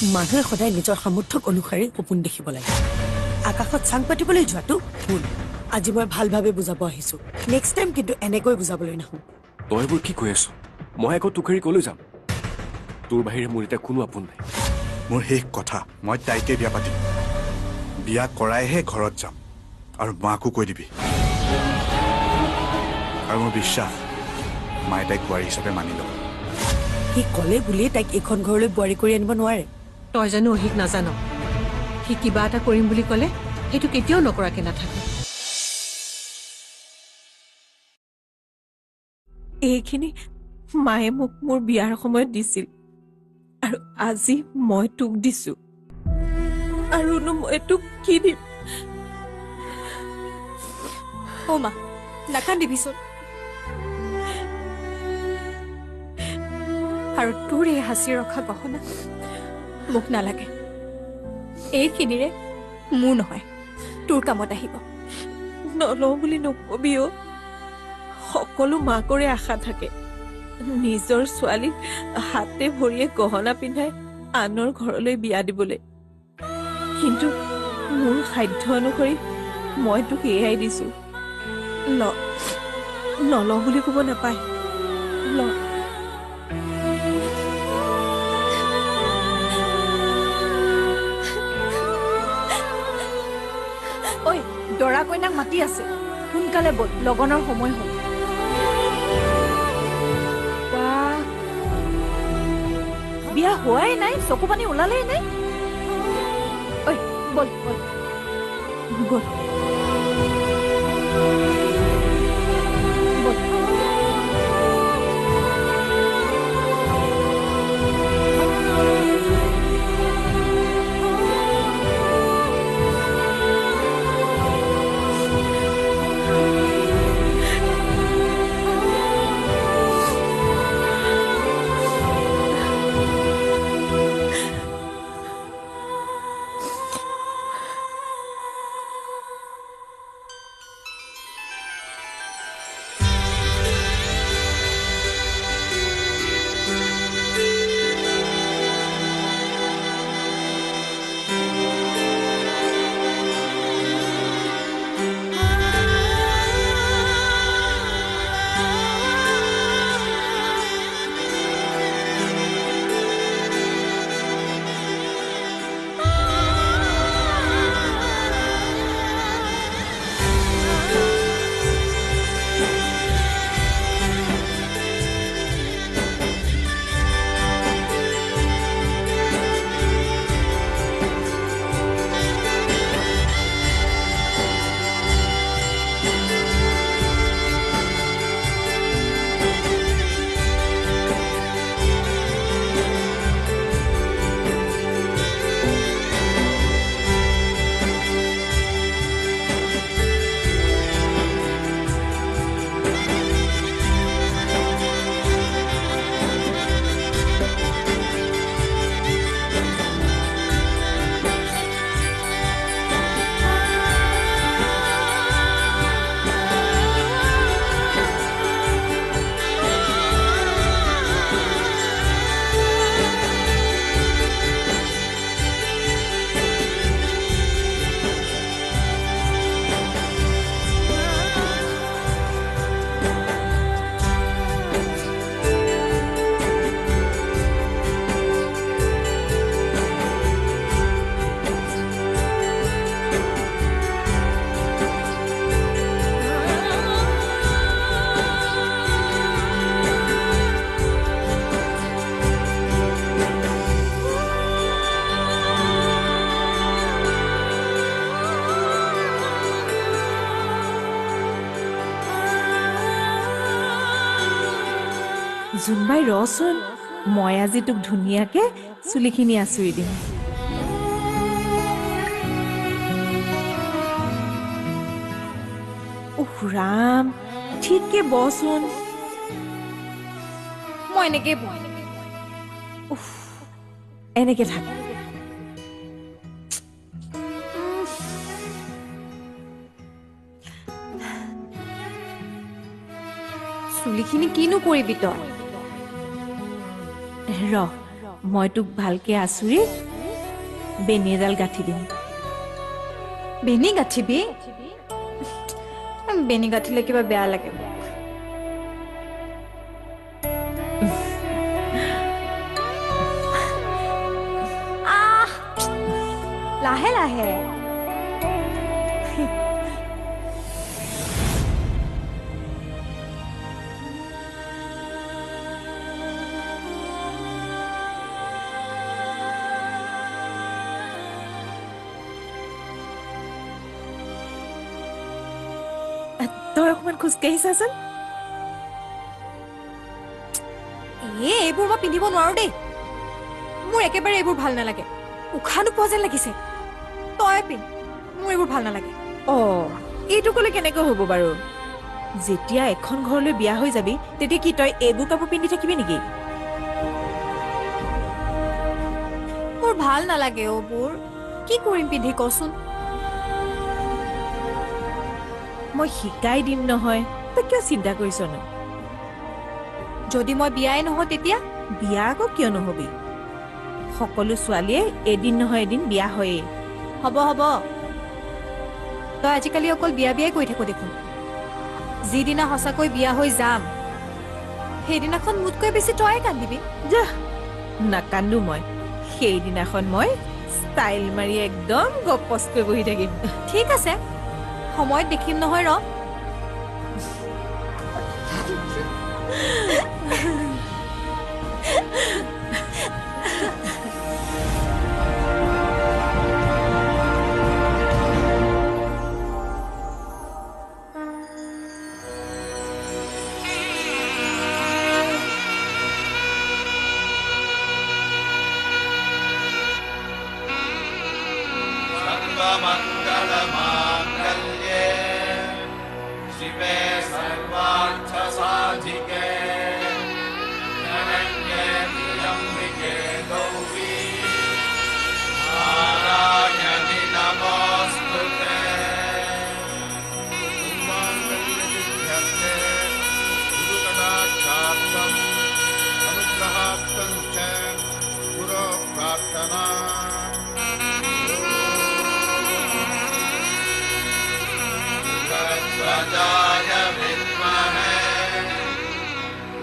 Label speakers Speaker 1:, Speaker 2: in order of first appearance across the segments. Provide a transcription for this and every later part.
Speaker 1: মানুহে সদায় নিজৰ সামৰ্থ্যক অনুসাৰে সপোন দেখিব লাগে আকাশত চাং পাতিবলৈ যোৱাটো ভুল আজি মই ভালভাৱে বুজাব আহিছো নেক্সট টাইম কিন্তু এনেকৈ বুজাবলৈ নাহো
Speaker 2: তই এইবোৰ কি কৈ আছ মই আকৌ তোকেৰি কলৈ যাম তোৰ বাহিৰে মোৰ এতিয়া কোনো আপোন নাই
Speaker 3: মোৰ শেষ কথা মই তাইকে বিয়া পাতিম বিয়া কৰাইহে ঘৰত যাম আৰু মাকো কৈ দিবি আৰু মোৰ বিশ্বাস মায়ে তাইক বোৱাৰী হিচাপে মানি ল'ব
Speaker 1: সি ক'লে বুলিয়ে তাইক এইখন ঘৰলৈ বোৱাৰী কৰি আনিব নোৱাৰে
Speaker 4: তই জানো অহিক নাজান সি কিবা এটা কৰিম বুলি ক'লে সেইটো কেতিয়াও নকৰাকে নাথাকে
Speaker 5: এইখিনি মায়ে মোক মোৰ বিয়াৰ সময়ত দিছিল আৰু আজি মই তোক দিছো আৰুনো মই তোক কি দিম
Speaker 6: অ' মা নাকান্দিবিচোন আৰু তোৰ এই হাঁচি ৰখা গহনা মোক নালাগে এইখিনিৰে মোৰ নহয় তোৰ কামত আহিব
Speaker 5: নলওঁ বুলি নকবি অ সকলো মাকৰে আশা থাকে নিজৰ ছোৱালীক হাতে ভৰিয়ে গহনা পিন্ধাই আনৰ ঘৰলৈ বিয়া দিবলৈ কিন্তু মোৰ সাধ্য অনুসৰি মই তোক এয়াই দিছো নলওঁ বুলি ক'ব নাপায় ল
Speaker 6: ঐ দৰা কইনাক মাতি আছে সোনকালে বল লগনৰ সময় হ'ল বিয়া হোৱাই নাই চকু পানী ওলালেই নাই ঐ বল বল
Speaker 5: বল জোনবাই ৰচোন মই আজি তোক ধুনীয়াকে চুলিখিনি আঁচুৰি দিম উফ ৰাম ঠিককে বচোন
Speaker 6: মই এনেকৈ বল
Speaker 5: উফ এনেকে থাক
Speaker 6: চুলিখিনি কিনো কৰিবি তই
Speaker 5: ৰ মই তোক ভালকে আঁচুৰি বেনী এডাল গাঁঠি দিম।
Speaker 6: বেনি গাঁঠিবি? বেনি গাঁঠিলে কিবা বেয়া লাগে মোক। আহ, লাহে লাহে।
Speaker 5: তই অকণমান খোজকাঢ়ি চাচোন।
Speaker 6: এইবোৰ মই পিন্ধিব নোৱাৰো দেই। মোৰ একেবাৰে এইবোৰ ভাল নালাগে। উশাহ নোপোৱা যেন লাগিছে। তই পিন্ধ, মোৰ এইবোৰ ভাল নালাগে।
Speaker 5: এইটো ক'লে কেনেকৈ হ'ব বাৰু? যেতিয়া এখন ঘৰলৈ বিয়া হৈ যাবি তেতিয়া কি তই এইবোৰ কাপোৰ পিন্ধি থাকিবি নেকি?
Speaker 6: মোৰ ভাল নালাগে অবোৰ। কি কৰিম পিন্ধি কচোন?
Speaker 5: মই শিকাই দিম নহয়, তই কিয় চিন্তা কৰিছ ন?
Speaker 6: যদি মই বিয়াই নহওঁ তেতিয়া?
Speaker 5: বিয়া আকৌ কিয় নহবি? সকলো ছোৱালীয়ে এদিন নহয় এদিন বিয়া হয়েই।
Speaker 6: হ'ব হ'ব, তই আজিকালি অকল বিয়া বিয়াই কৈ থাকো দেখোন। যিদিনা সঁচাকৈ বিয়া হৈ যাম সেইদিনাখন মোতকৈ বেছি তয়ে কান্দিবি।
Speaker 5: যা, নাকান্দো মই। সেইদিনাখন মই ষ্টাইল মাৰি একদম গপচকৈ বহি থাকিম।
Speaker 6: ঠিক আছে, সময়ত দেখিম নহয় ৰ।
Speaker 7: सर्वमङ्गलमाङ्गल्ये शिवे सर्वार्थसाधिके शरण्ये त्र्यम्बिके गौरी नारायणि नमोऽस्तुते। मङ्गलसिद्ध्यर्थे गुरुकटाक्षार्थम् अनुग्रहार्थं च गुरो प्रार्थना। ध्वजाय विद्महे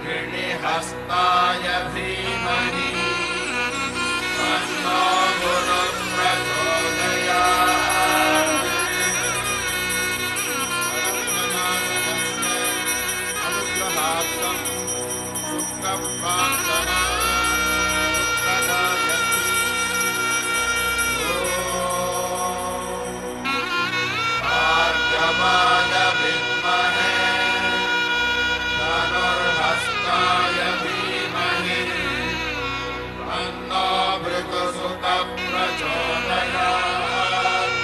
Speaker 7: ऋणिहस्ताय धीमहि तन्नो गुरुः प्रचोदयात्। अनुग्रहार्थं शुक्रप्रार्थना प्रदायति। भार्गवाय विद्महे धनुर्हस्ताय धीमहि तन्नो भृगुसुतः प्रचोदयात्।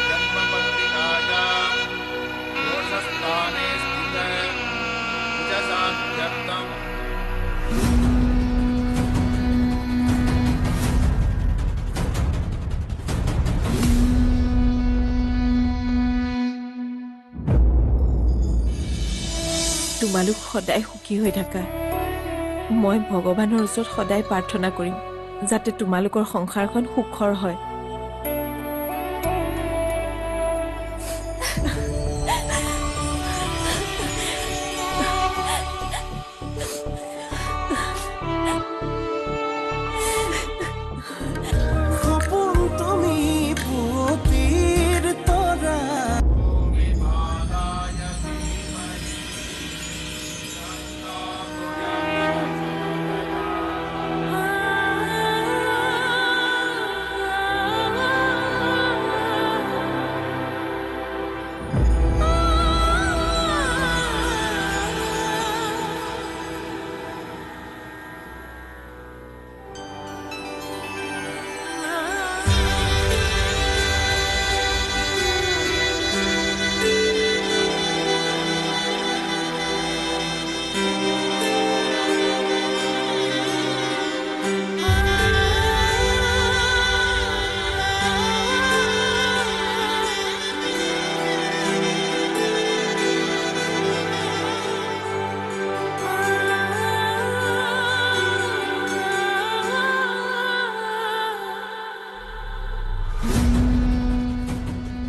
Speaker 7: जन्मपत्रिकायां दोषस्थाने स्थिते कुजशान्त्यर्थम्
Speaker 5: তোমালোক সদায় সুখী হৈ থাকা। মই ভগৱানৰ ওচৰত সদায় প্ৰাৰ্থনা কৰিম যাতে তোমালোকৰ সংসাৰখন সুখৰ হয়।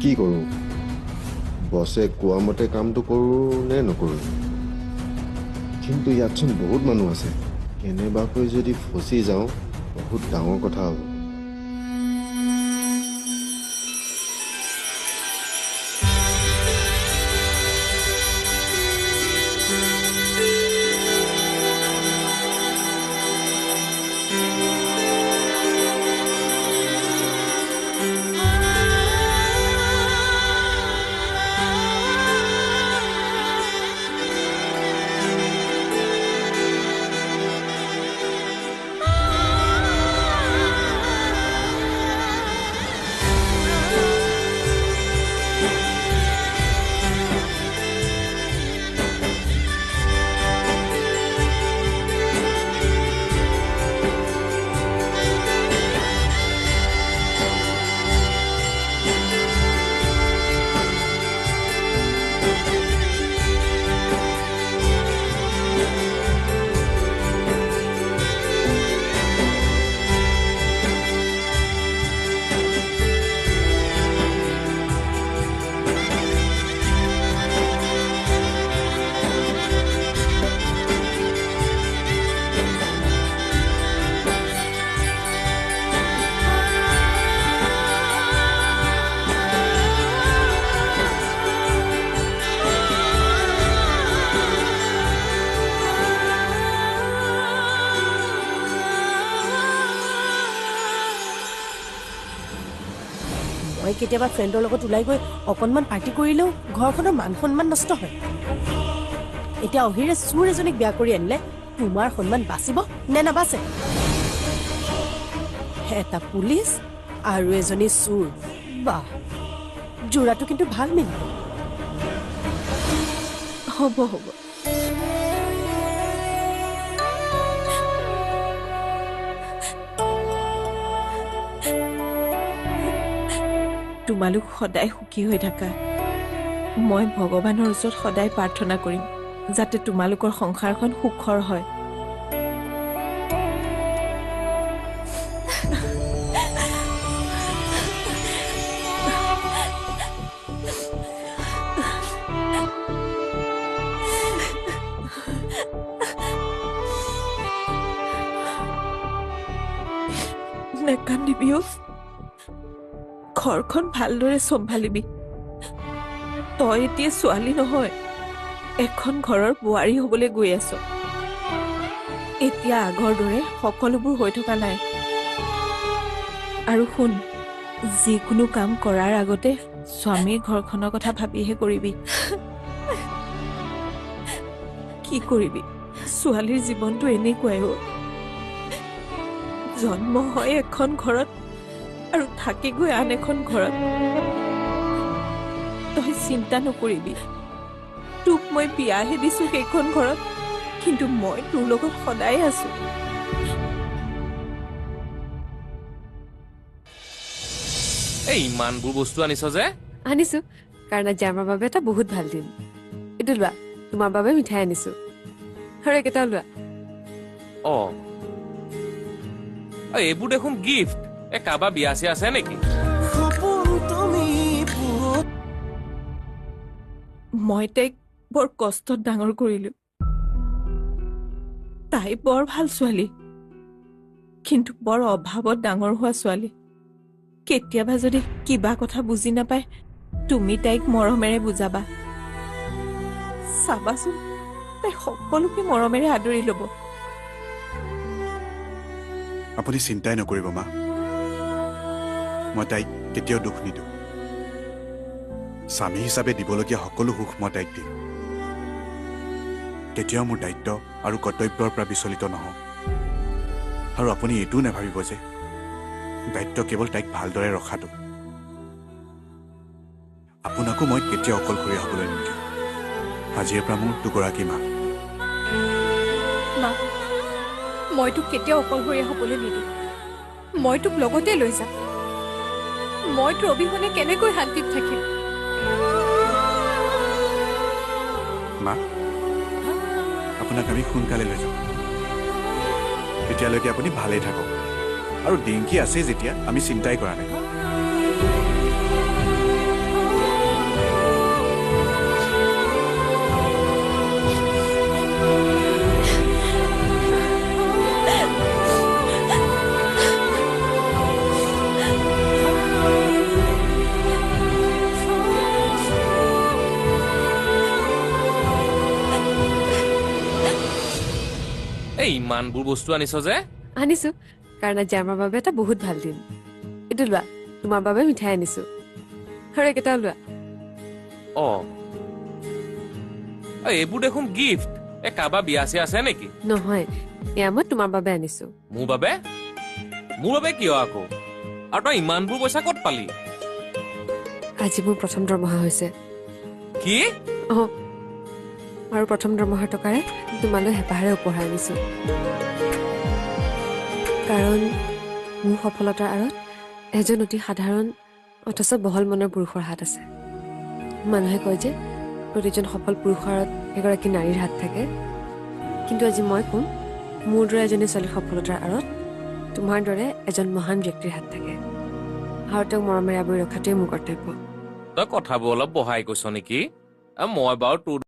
Speaker 8: কি কৰোঁ বছে কোৱা মতে কামটো কৰোঁ নে নকৰোঁ কিন্তু ইয়াতচোন বহুত মানুহ আছে কেনেবাকৈ যদি ফচি যাওঁ বহুত ডাঙৰ কথা হ'ব
Speaker 1: মই কেতিয়াবা ফ্ৰেণ্ডৰ লগত ওলাই গৈ অকণমান পাৰ্টি কৰিলেও ঘৰখনৰ মান সন্মান নষ্ট হয় এতিয়া অহিৰে চুৰ এজনীক বিয়া কৰি আনিলে তোমাৰ সন্মান বাচিব নে নাবাচে এটা পুলিচ আৰু এজনী চুৰ বাহ জোৰাটো কিন্তু ভাল মিলিব
Speaker 5: হ'ব হ'ব তোমালোক সদায় সুখী হৈ থাকা মই ভগৱানৰ ওচৰত সদায় প্ৰাৰ্থনা কৰিম যাতে তোমালোকৰ সংসাৰখন সুখৰ হয় নেকান্দিবিও ঘৰখন ভালদৰে চম্ভালিবি তই এতিয়া ছোৱালী নহয় এখন ঘৰৰ বোৱাৰী হবলৈ গৈ আছ এতিয়া আগৰ দৰে সকলোবোৰ হৈ থকা নাই আৰু শুন যিকোনো কাম কৰাৰ আগতে স্বামীৰ ঘৰখনৰ কথা ভাবিহে কৰিবি কি কৰিবি ছোৱালীৰ জীৱনটো এনেকুৱাই জন্ম হয় এখন ঘৰত আৰু থাকি গৈ আন এখন ঘৰত তই চিন্তা নকৰিবি তোক মই বিয়াহে দিছো সেইখন ঘৰত কিন্তু মই তোৰ লগত সদায় আছো
Speaker 9: এই ইমানবোৰ বস্তু আনিছ যে
Speaker 10: আনিছো কাৰণ আজি আমাৰ বাবে এটা বহুত ভাল দিন এইটো লোৱা তোমাৰ বাবে মিঠাই আনিছো আৰু একেটা লোৱা
Speaker 9: এইবোৰ দেখোন গিফ্ট কাৰোবাৰ বিয়া চিয়া আছে নেকি
Speaker 5: মই তাইক বৰ কষ্টত ডাঙৰ কৰিলো তাই বৰ ভাল ছোৱালী কিন্তু বৰ অভাৱত ডাঙৰ হোৱা ছোৱালী কেতিয়াবা যদি কিবা কথা বুজি নাপায় তুমি তাইক মৰমেৰে বুজাবা চাবাচোন তাই সকলোকে মৰমেৰে আদৰি ল'ব
Speaker 3: আপুনি চিন্তাই নকৰিব মা মই তাইক কেতিয়াও দুখ নিদিওঁ স্বামী হিচাপে দিবলগীয়া সকলো সুখ মই তাইক দিম কেতিয়াও মোৰ দায়িত্ব আৰু কৰ্তব্যৰ পৰা বিচলিত নহওঁ আৰু আপুনি এইটোও নাভাবিব যে দায়িত্ব কেৱল তাইক ভালদৰে ৰখাটো আপোনাকো মই কেতিয়াও অকলশৰীয়া হ'বলৈ নিদিওঁ আজিৰ পৰা মোৰ দুগৰাকী মা
Speaker 6: মই তোক কেতিয়াও অকলশৰীয়া হ'বলৈ নিদিওঁ মই তোক লগতে লৈ যাম মই তোৰ অবিহনে কেনেকৈ শান্তিত থাকিম
Speaker 3: মা আপোনাক আমি সোনকালে লৈ যাম তেতিয়ালৈকে আপুনি ভালেই থাকক আৰু ডিংকি আছে যেতিয়া আমি চিন্তাই কৰা নাই
Speaker 9: এই ইমানবোৰ বস্তু আনিছ যে
Speaker 10: আনিছো কাৰণ আজি আমাৰ বাবে এটা বহুত ভাল দিন এইটো লোৱা তোমাৰ বাবে মিঠাই আনিছো আৰু একেটা লোৱা
Speaker 9: অ এইবোৰ দেখোন গিফ্ট কাৰোবাৰ বিয়া চিয়া আছে নেকি
Speaker 10: নহয় এয়া মই তোমাৰ বাবে আনিছো
Speaker 9: মোৰ বাবে কিয় আকৌ আৰু তই ইমানবোৰ পইচা ক'ত পালি
Speaker 10: আজি মোৰ প্ৰথম দৰমহা হৈছে
Speaker 9: কি
Speaker 10: অ আৰু প্ৰথম দৰমহাৰ টকাৰে তোমালৈ হেঁপাহেৰে উপহাৰ আনিছো কাৰণ মোৰ সফলতাৰ আঁৰত এজন অতি সাধাৰণ অথচ বহল মনৰ পুৰুষৰ হাত আছে মানুহে কয় যে প্ৰতিজন সফল পুৰুষৰ আঁৰত এগৰাকী নাৰীৰ হাত থাকে কিন্তু আজি মই কম মোৰ দৰে এজনী ছোৱালীৰ সফলতাৰ আঁৰত তোমাৰ দৰে এজন মহান ব্যক্তিৰ হাত থাকে আৰু তেওঁক মৰমেৰে আৱৰি ৰখাটোৱে মোৰ কৰ্তব্য
Speaker 9: তই কথাবোৰ অলপ বহাই কৈছ নেকি মই বাৰু তোৰ